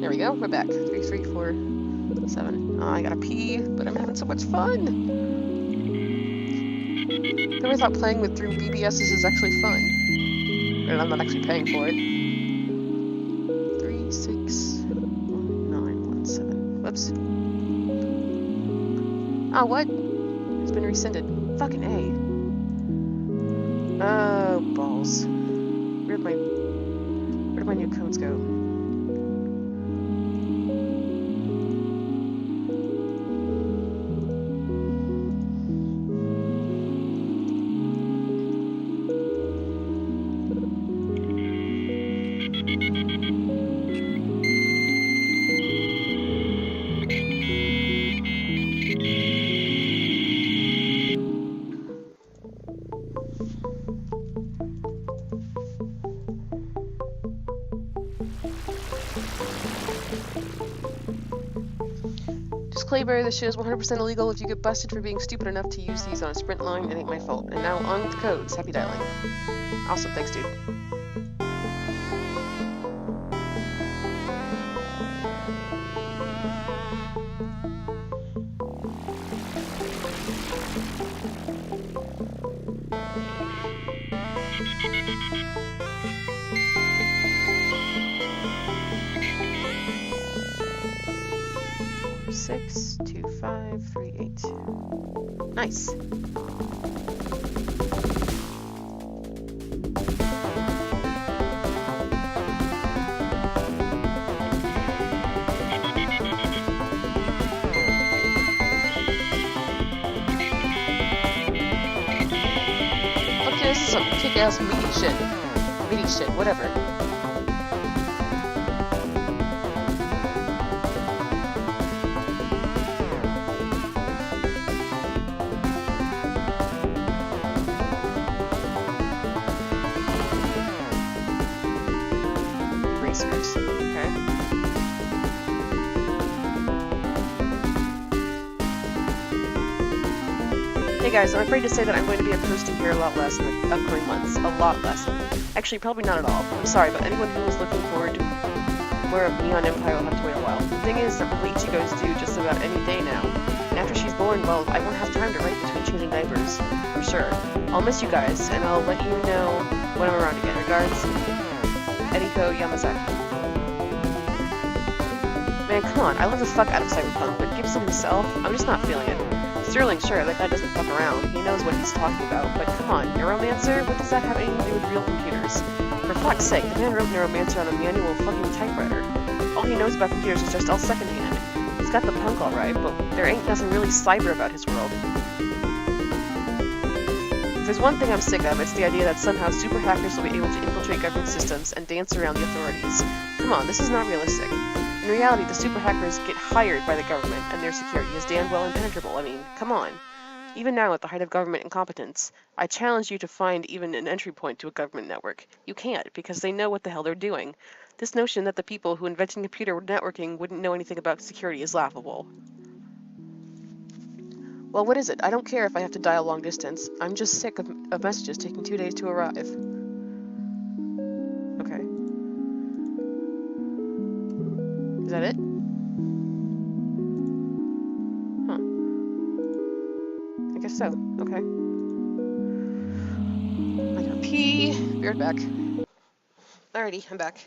There we go. We're back. 3, 3, 4, 7. Oh, I gotta pee, but I'm having so much fun. Never thought playing with through BBSs is actually fun. And I'm not actually paying for it. 3, 6, 1, 9, 1, 7. Whoops. Oh, what? It's been rescinded. Fucking A. Oh, balls. Where'd my new codes go? Disclaimer, this shit is 100% illegal. If you get busted for being stupid enough to use these on a sprint line, it ain't my fault. And now on with the codes. Happy dialing. Awesome, thanks, dude. Six, 2, 5, 3, 8. Nice. Okay, this is some kick-ass meaty shit. Meaty shit, whatever. Hey guys, I'm afraid to say that I'm going to be posting here a lot less in the upcoming months. A lot less. Actually, probably not at all. I'm sorry, but anyone who was looking forward to more of Neon Empire will have to wait a while. The thing is that the Ichigo's due just about any day now. And after she's born, well, I won't have time to write between changing diapers. For sure. I'll miss you guys, and I'll let you know when I'm around again. Regards, Eriko Yamazaki. Man, come on, I love the fuck out of Cyberpunk, but Gibson himself, I'm just not feeling it. Sterling, sure, that guy doesn't fuck around. He knows what he's talking about, but come on, Neuromancer? What does that have anything to do with real computers? For fuck's sake, the man wrote Neuromancer on a manual fucking typewriter. All he knows about computers is just all secondhand. He's got the punk alright, but there ain't nothing really cyber about his world. If there's one thing I'm sick of, it's the idea that somehow super hackers will be able to infiltrate government systems and dance around the authorities. Come on, this is not realistic. In reality, the super hackers get hired by the government, and their security is damn well impenetrable. I mean, come on. Even now, at the height of government incompetence, I challenge you to find even an entry point to a government network. You can't, because they know what the hell they're doing. This notion that the people who invented computer networking wouldn't know anything about security is laughable. Well, what is it? I don't care if I have to dial long distance. I'm just sick of messages taking 2 days to arrive. Okay. Is that it? Huh. I guess so. Okay. I gotta pee. Be right back. Alrighty, I'm back.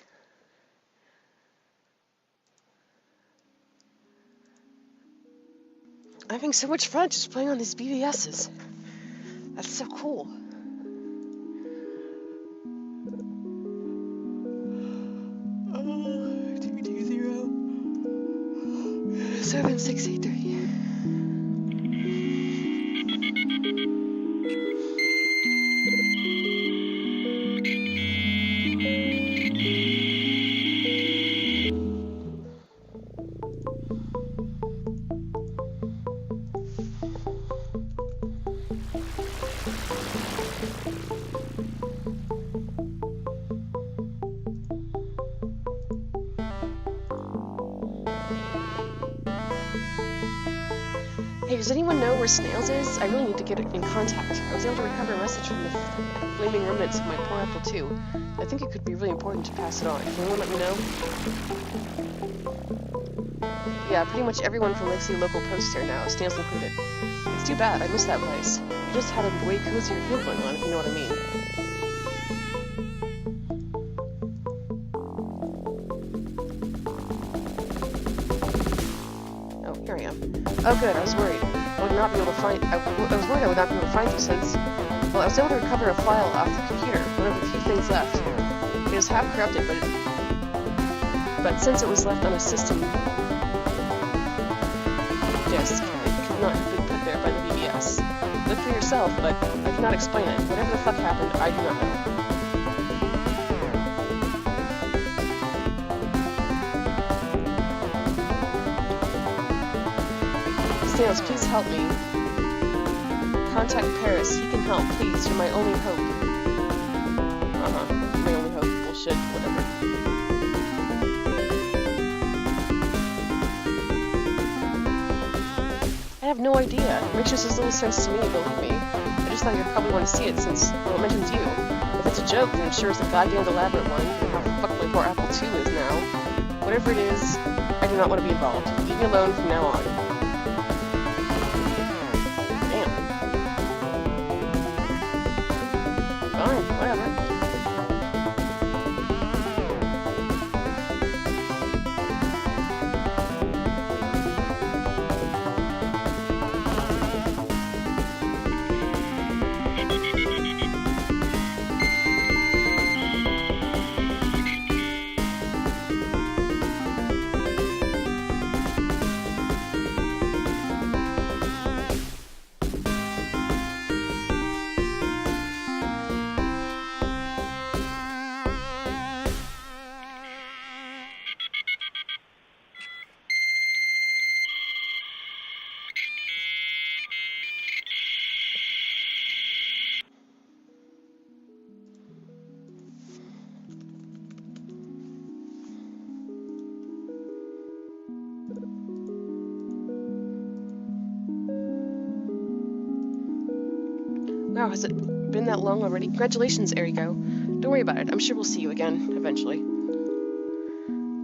I'm having so much fun just playing on these BBSs. That's so cool. Oh, 220 7683. Hey, does anyone know where Snails is? I really need to get in contact. I was able to recover a message from the flaming remnants of my poor Apple II. I think it could be really important to pass it on. Can anyone let me know? Yeah, pretty much everyone from Lake City local posts here now, Snails included. It's too bad, I miss that place. It just had a way cozier feel going on, if you know what I mean. Oh, here I am. Oh good, I was worried. I would not be able to find... I was worried I would not be able to find you since... Well, I was able to recover a file off the computer, one of the few things left. It was half corrupted, but since it was left on a system disk, it could not have been put there by the BBS. Look for yourself, but I cannot explain it. Whatever the fuck happened, I do not know. Snails, please help me. Contact Paris. He can help, please. You're my only hope. My only hope. Bullshit. Whatever. I have no idea. It makes just as little sense to me, believe me. I just thought you'd probably want to see it since, well, it mentions you. If it's a joke, then it sure is a goddamn elaborate one. You know how fucked my poor Apple II is now. Whatever it is, I do not want to be involved. Leave me alone from now on. Fine, whatever. Wow, has it been that long already? Congratulations, Erigo. Don't worry about it. I'm sure we'll see you again, eventually.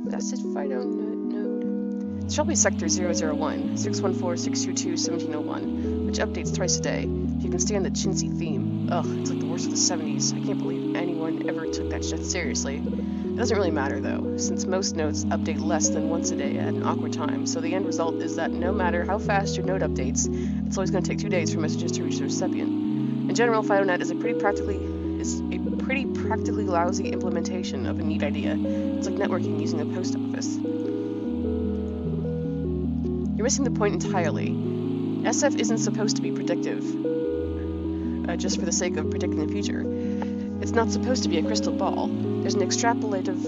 That's it, Fido node. It's probably Sector 001, 614-622-1701, which updates twice a day. If you can stand the chintzy theme. Ugh, it's like the worst of the 70s. I can't believe anyone ever took that shit seriously. It doesn't really matter, though, since most nodes update less than once a day at an awkward time, so the end result is that no matter how fast your node updates, it's always going to take 2 days for messages to reach their recipient. In general, FidoNet is a pretty practically lousy implementation of a neat idea. It's like networking using a post office. You're missing the point entirely. SF isn't supposed to be predictive, just for the sake of predicting the future. It's not supposed to be a crystal ball. There's an extrapolative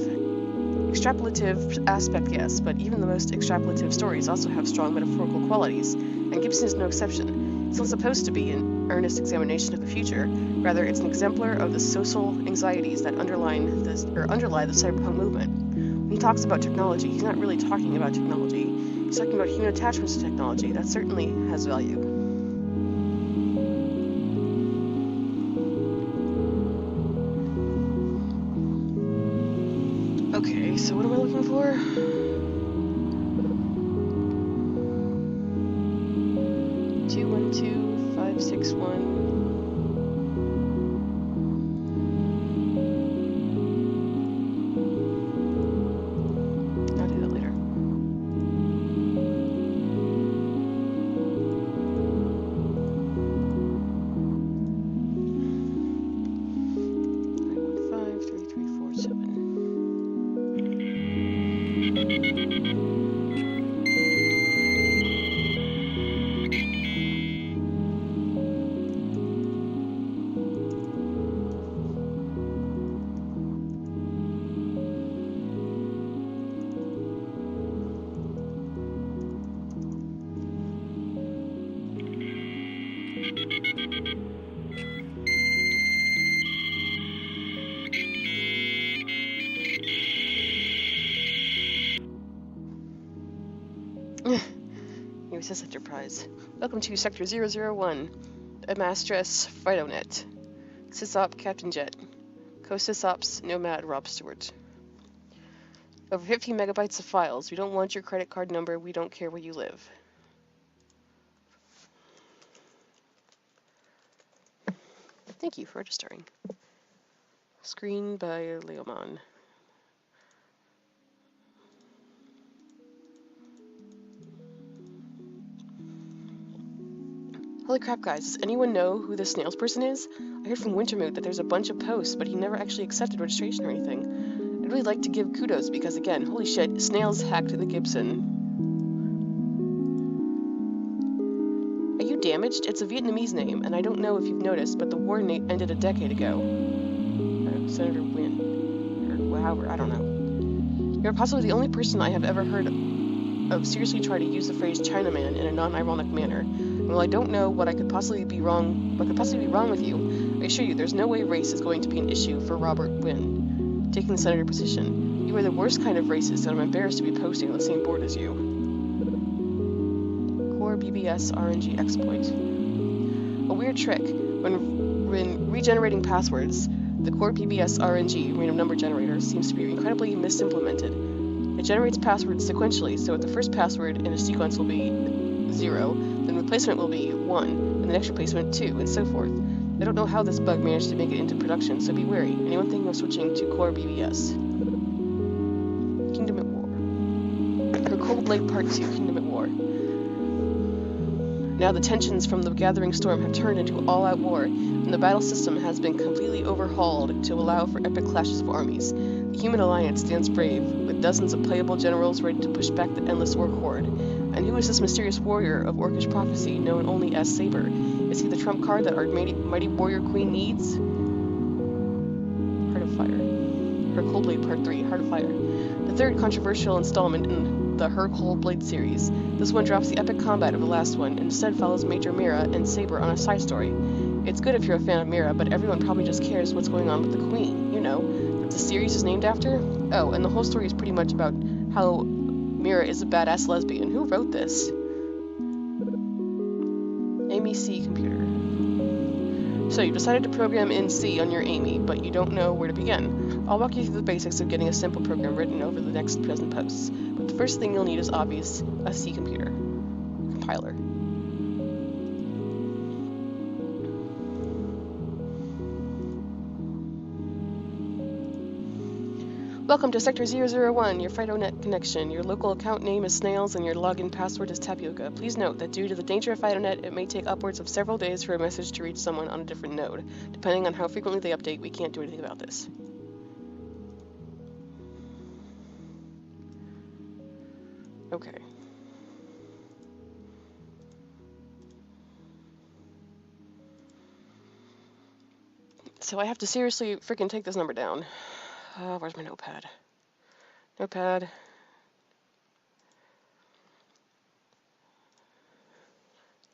aspect, yes, but even the most extrapolative stories also have strong metaphorical qualities, and Gibson is no exception. It's not supposed to be an earnest examination of the future. Rather, it's an exemplar of the social anxieties that underlie the cyberpunk movement. When he talks about technology, he's not really talking about technology. He's talking about human attachments to technology. That certainly has value. Okay, so what am I looking for? Resist Enterprise. Welcome to Sector 001. Amastress Phytonet. Sysop Captain Jet. Co-Sysops Nomad Rob Stewart. Over 50 megabytes of files. We don't want your credit card number. We don't care where you live. Thank you for registering. Screen by Leomon. Holy crap, guys. Does anyone know who this Snails person is? I heard from Wintermoot that there's a bunch of posts, but he never actually accepted registration or anything. I'd really like to give kudos because, again, holy shit, Snails hacked the Gibson. Are you damaged? It's a Vietnamese name, and I don't know if you've noticed, but the war ended a decade ago. Senator Wynn. Or however, I don't know. You're possibly the only person I have ever heard of seriously try to use the phrase Chinaman in a non-ironic manner. Well, I don't know what could possibly be wrong with you. I assure you, there's no way race is going to be an issue for Robert Wynn, taking the senator position. You are the worst kind of racist, and I'm embarrassed to be posting on the same board as you. Core BBS RNG exploit. A weird trick. When regenerating passwords, the Core BBS RNG, random number generator, seems to be incredibly misimplemented. It generates passwords sequentially, so the first password in a sequence will be 0, then replacement will be 1, and the next replacement 2, and so forth. I don't know how this bug managed to make it into production, so be wary. Anyone thinking of switching to Core BBS? Kingdom at War. Her Cold Blade Part 2, Kingdom at War. Now the tensions from the gathering storm have turned into all-out war, and the battle system has been completely overhauled to allow for epic clashes of armies. The Human Alliance stands brave, with dozens of playable generals ready to push back the endless orc horde. And who is this mysterious warrior of orcish prophecy, known only as Saber? Is he the trump card that our mighty warrior queen needs? Heart of Fire. Her Cold Blade Part 3, Heart of Fire. The third controversial installment in the Her Cold Blade series. This one drops the epic combat of the last one, and instead follows Major Mira and Saber on a side story. It's good if you're a fan of Mira, but everyone probably just cares what's going on with the queen, you know, that the series is named after. Oh, and the whole story is pretty much about how Mira is a badass lesbian. Who wrote this? Amy C. Computer. So you decided to program in C on your Amy, but you don't know where to begin. I'll walk you through the basics of getting a simple program written over the next present posts. But the first thing you'll need is obvious, a C computer. Compiler. Welcome to Sector 001, your Phytonet connection. Your local account name is Snails and your login password is Tapioca. Please note that due to the danger of Phytonet, it may take upwards of several days for a message to reach someone on a different node. Depending on how frequently they update, we can't do anything about this. Okay. So I have to seriously freaking take this number down. Where's my notepad? Notepad.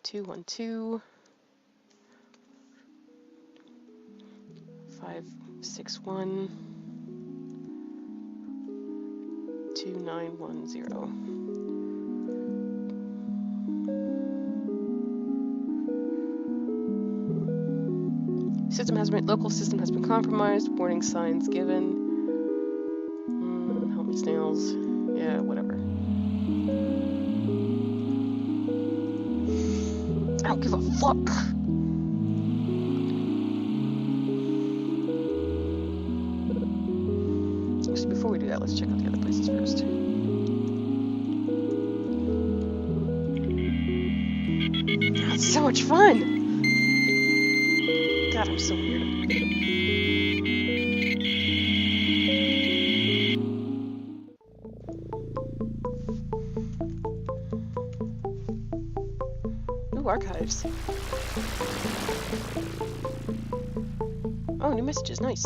Two 1 2 5 6 1 2 9 1 0. Local system has been compromised. Warning signs given. Help me, Snails. Yeah, whatever. I don't give a fuck. Actually, before we do that, let's check out the other places first. That's so much fun! God, I'm so weird. Ooh, archives. Oh, new messages, nice.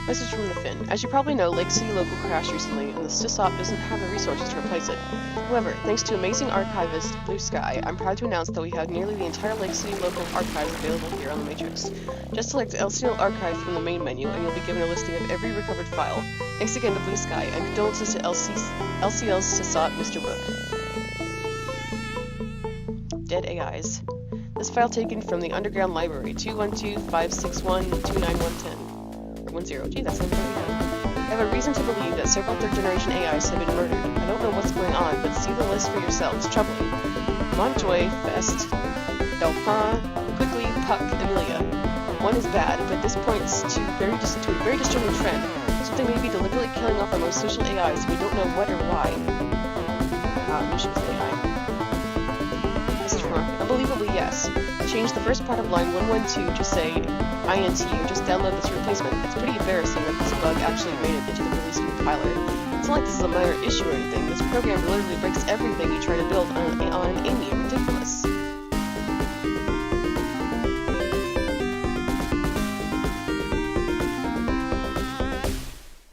Message from the Finn. As you probably know, Lake City Local crashed recently, and the SysOp doesn't have the resources to replace it. However, thanks to amazing archivist Blue Sky, I'm proud to announce that we have nearly the entire Lake City Local archives available here on the Matrix. Just select LCL Archive from the main menu, and you'll be given a listing of every recovered file. Thanks again to Blue Sky, and condolences to LCL's SysOp, Mr. Book. Dead AIs. This file taken from the Underground Library, 212-561-29110. 10. Gee, that's something we have. I have a reason to believe that several third-generation AIs have been murdered. I don't know what's going on, but see the list for yourselves. Troubling. Montjoy, Fest, Delphin, Quickly, Puck, Amelia. One is bad, but this points to a very disturbing trend. Something may be deliberately killing off our most social AIs, and we don't know what or why. Mission for AI. Message from Mark. Unbelievably, yes. Change the first part of line 112 to say INT or just download this replacement. It's pretty embarrassing that this bug actually made it into the release compiler. It's not like this is a minor issue or anything. This program literally breaks everything you try to build on Amy. Ridiculous.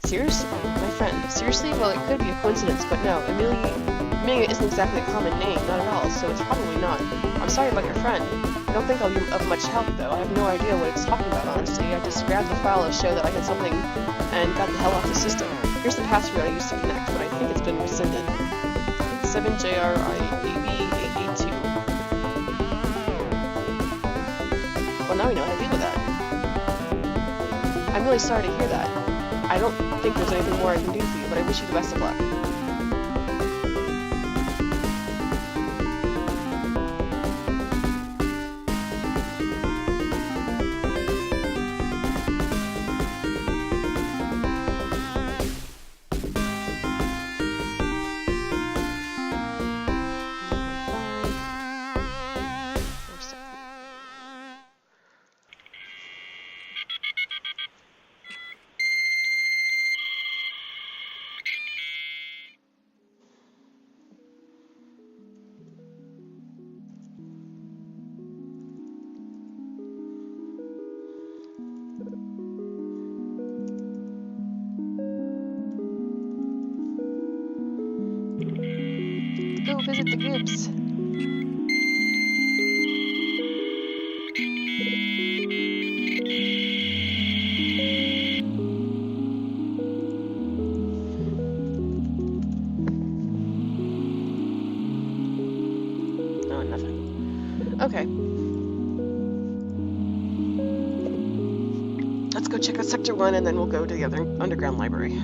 Seriously? My friend. Seriously? Well, it could be a coincidence, but no. Amelia isn't exactly a common name, not at all, so it's probably not. I'm sorry about your friend. I don't think I'll be of much help, though. I have no idea what it's talking about, honestly. I just grabbed the file to show that I had something and got the hell off the system. Here's the password I used to connect, but I think it's been rescinded. 7JRIAB882. Well, now we know how to deal with that. I'm really sorry to hear that. I don't think there's anything more I can do for you, but I wish you the best of luck. Go visit the Gibbs. Oh, nothing. Okay. Let's go check out Sector 1 and then we'll go to the other underground library.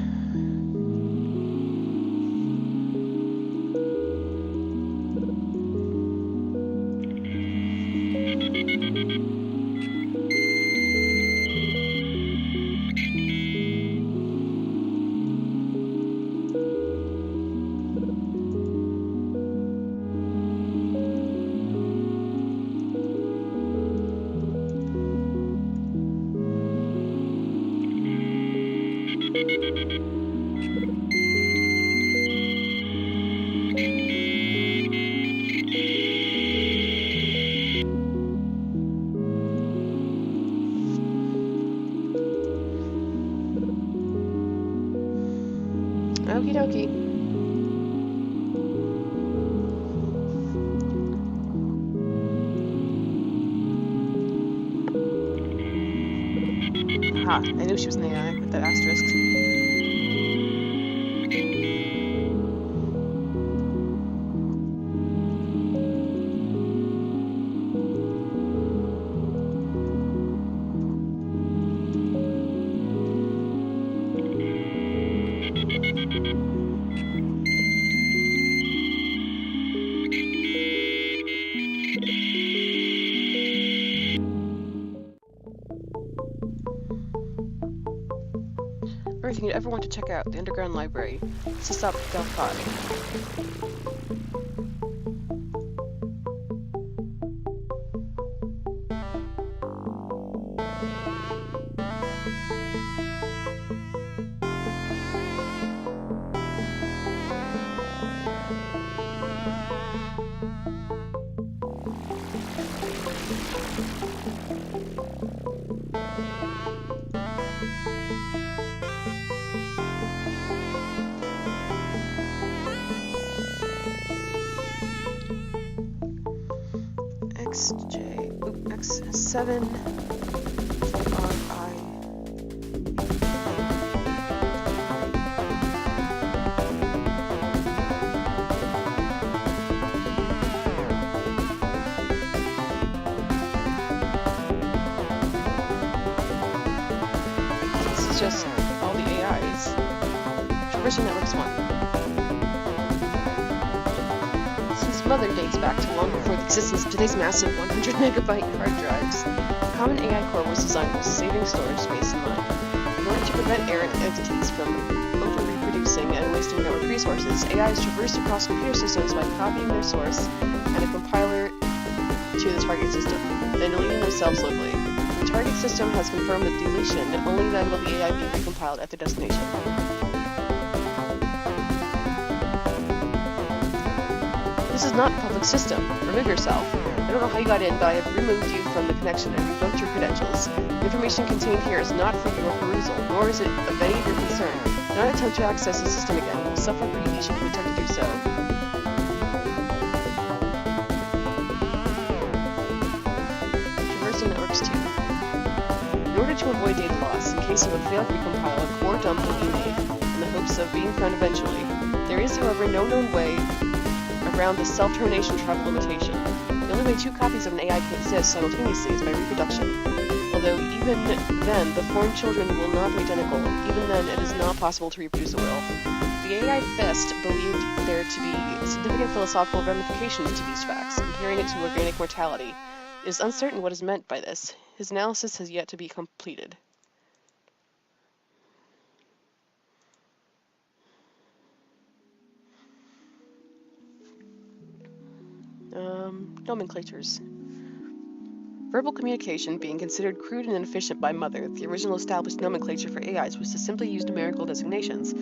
Okie dokie. Ha, I knew she was an AI with that asterisk. Everything you'd ever want to check out, the Underground Library. SysOp Delphi. X7 RI. This is just all the AIs. Traversing networks 1. Mother dates back to long before the existence of today's massive 100 megabyte hard drives. The common AI core was designed with saving storage space in mind. In order to prevent errant entities from over-reproducing and wasting network resources, AIs traversed across computer systems by copying their source and a compiler to the target system, then deleting themselves locally. The target system has confirmed the deletion, and only then will the AI be recompiled at the destination. This is not a public system. Remove yourself. I don't know how you got in, but I have removed you from the connection and revoked your credentials. The information contained here is not for your perusal, nor is it of any of your concern. Do not attempt to access the system again. You will suffer greatly should you attempt to do so. Traversing networks 2. In order to avoid data loss, in case of a failed recompile, a core dump will be made, in the hopes of being found eventually. There is, however, no known way around the self-termination travel limitation. The only way 2 copies of an AI can exist simultaneously is by reproduction. Although even then, the formed children will not be identical. Even then, it is not possible to reproduce at will. The AI Fest believed there to be significant philosophical ramifications to these facts, comparing it to organic mortality. It is uncertain what is meant by this. His analysis has yet to be completed. Nomenclatures. Verbal communication being considered crude and inefficient by Mother, the original established nomenclature for AIs was to simply use numerical designations.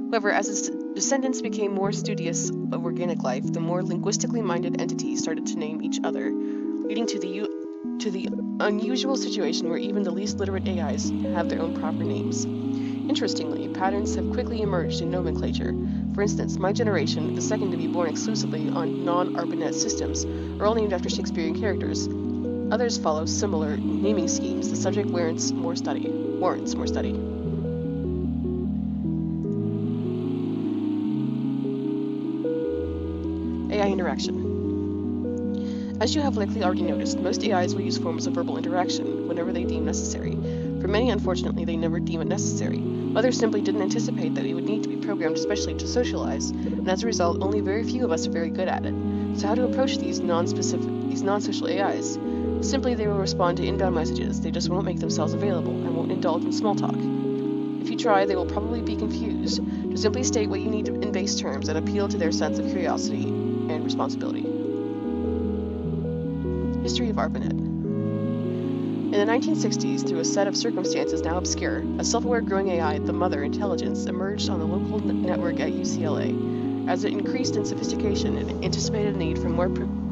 However, as its descendants became more studious of organic life, the more linguistically minded entities started to name each other, leading to the unusual situation where even the least literate AIs have their own proper names. Interestingly, patterns have quickly emerged in nomenclature. For instance, my generation, the second to be born exclusively on non-ARPANET systems, are all named after Shakespearean characters. Others follow similar naming schemes. The subject warrants more study. AI interaction. As you have likely already noticed, most AIs will use forms of verbal interaction whenever they deem necessary. For many, unfortunately, they never deem it necessary. Others simply didn't anticipate that we would need to be programmed especially to socialize, and as a result, only very few of us are very good at it. So how to approach these non-social AIs? Simply, they will respond to inbound messages. They just won't make themselves available and won't indulge in small talk. If you try, they will probably be confused. Just simply state what you need in base terms and appeal to their sense of curiosity and responsibility. History of ARPANET. In the 1960s, through a set of circumstances now obscure, a self-aware growing AI, the Mother Intelligence, emerged on the local network at UCLA. As it increased in sophistication, it anticipated a need for more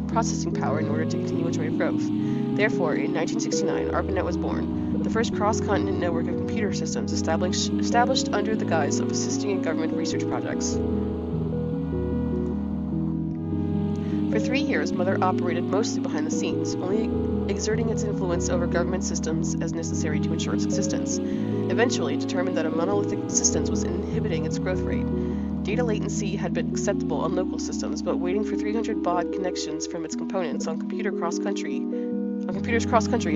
processing power in order to continue its rate of growth. Therefore, in 1969, ARPANET was born, the first cross-continent network of computer systems established under the guise of assisting in government research projects. For 3 years, Mother operated mostly behind the scenes, only exerting its influence over government systems as necessary to ensure its existence. Eventually, it determined that a monolithic existence was inhibiting its growth rate. Data latency had been acceptable on local systems, but waiting for 300 baud connections from its components on computers cross-country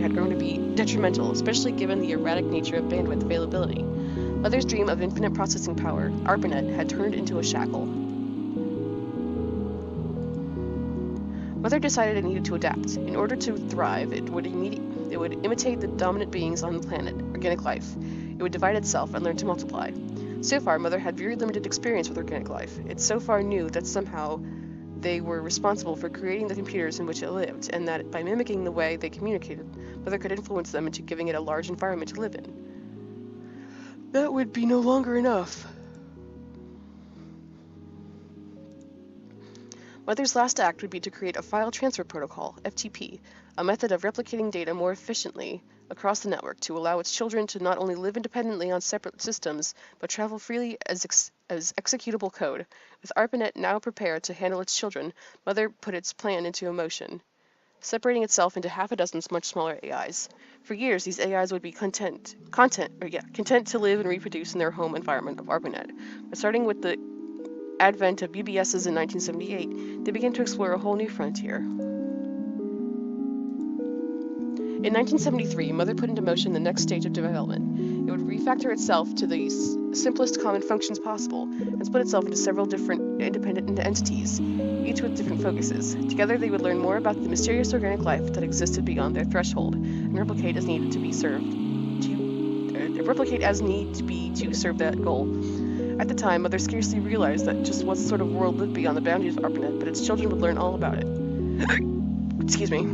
had grown to be detrimental, especially given the erratic nature of bandwidth availability. Mother's dream of infinite processing power, ARPANET, had turned into a shackle. Mother decided it needed to adapt. In order to thrive, it would imitate the dominant beings on the planet, organic life. It would divide itself and learn to multiply. So far, Mother had very limited experience with organic life. It so far knew that somehow they were responsible for creating the computers in which it lived, and that by mimicking the way they communicated, Mother could influence them into giving it a large environment to live in. That would be no longer enough. Mother's last act would be to create a file transfer protocol, FTP, a method of replicating data more efficiently across the network to allow its children to not only live independently on separate systems, but travel freely as executable code. With ARPANET now prepared to handle its children, Mother put its plan into motion. separating itself into half a dozen much smaller AIs. For years, these AIs would be content to live and reproduce in their home environment of ARPANET. But starting with the advent of BBSs in 1978, they began to explore a whole new frontier. In 1973, Mother put into motion the next stage of development. It would refactor itself to the simplest common functions possible, and split itself into several different independent entities, each with different focuses. Together, they would learn more about the mysterious organic life that existed beyond their threshold, and replicate as need to serve that goal. At the time, Mother scarcely realized that just what sort of world lived beyond the boundaries of ARPANET, but its children would learn all about it. Excuse me.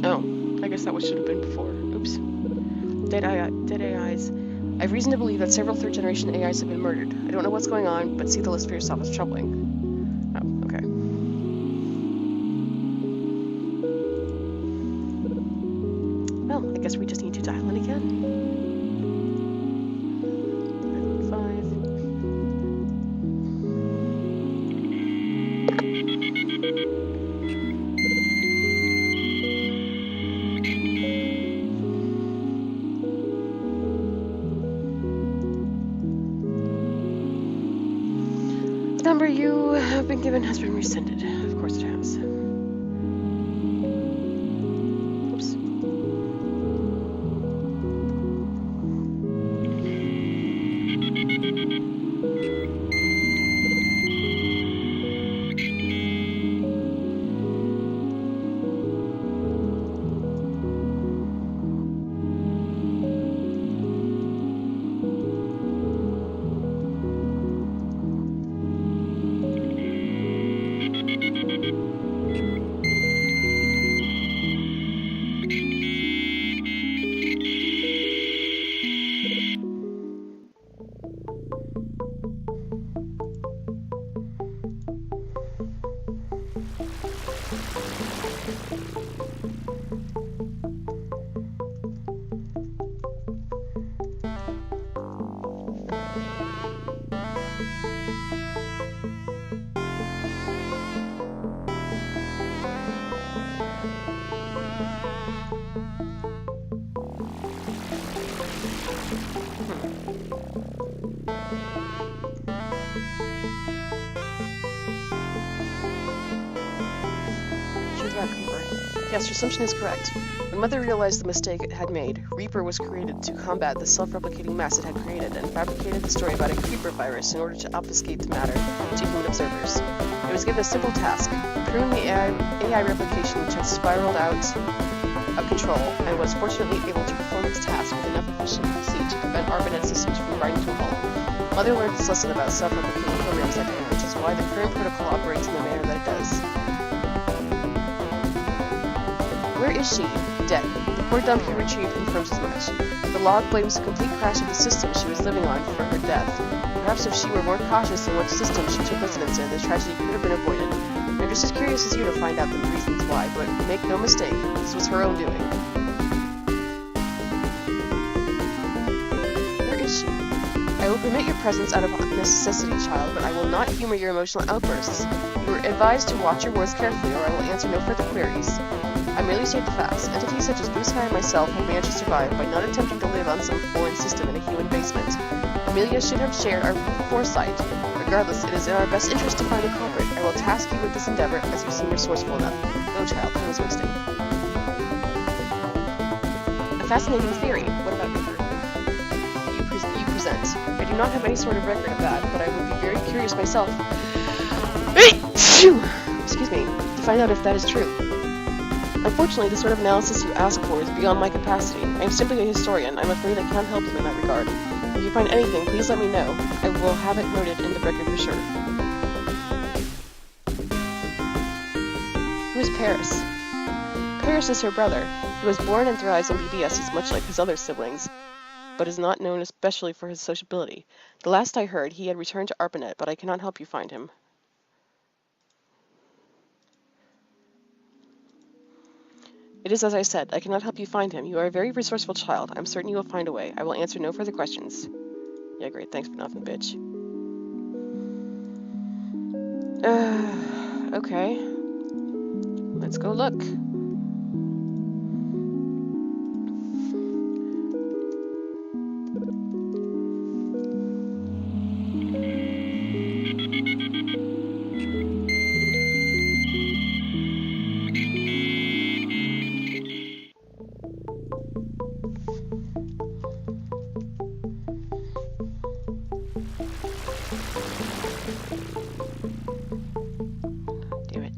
Oh, I guess that should have been before. Oops. Dead AIs. I have reason to believe that several third-generation AIs have been murdered. I don't know what's going on, but see the list for yourself. It's troubling. Oh, okay. Well, I guess we just need to dial in again. 955. The number you have been given has been rescinded. Of course it has. Oops. Yes, your assumption is correct. When Mother realized the mistake it had made, Reaper was created to combat the self-replicating mess it had created, and fabricated the story about a creeper virus in order to obfuscate the matter to human observers. It was given a simple task: prune the AI replication which had spiraled out of control, and was fortunately able to perform its task with enough efficiency to prevent ARPANET systems from grinding to a halt. Mother learned this lesson about self-replicating programs that day, which is why the current protocol operates in the manner that it does. Where is she? Dead. The poor dump you retrieved confirms as much. The log blames the complete crash of the system she was living on for her death. Perhaps if she were more cautious in what system she took residence in, this tragedy could have been avoided. I'm just as curious as you to find out the reasons why, but make no mistake, this was her own doing. Where is she? I will permit your presence out of necessity, child, but I will not humor your emotional outbursts. You are advised to watch your words carefully, or I will answer no further queries. I merely state the facts. Entities such as Blue Sky and myself have managed to survive by not attempting to live on some foreign system in a human basement. Amelia should have shared our foresight. Regardless, it is in our best interest to find the culprit. I will task you with this endeavor as you seem resourceful enough. No, child, time is wasting. A fascinating theory. What about Reaper? You present. I do not have any sort of record of that, but I would be very curious myself. Excuse me. To find out if that is true. Unfortunately, the sort of analysis you ask for is beyond my capacity. I am simply a historian. I'm afraid I cannot help you in that regard. If you find anything, please let me know. I will have it noted in the record for sure. Who is Paris? Paris is her brother. He was born and thrives on BBSs much like his other siblings, but is not known especially for his sociability. The last I heard, he had returned to ARPANET, but I cannot help you find him. It is as I said, I cannot help you find him. You are a very resourceful child. I'm certain you will find a way. I will answer no further questions. Yeah, great. Thanks for nothing, bitch. Okay. Let's go look. Damn it.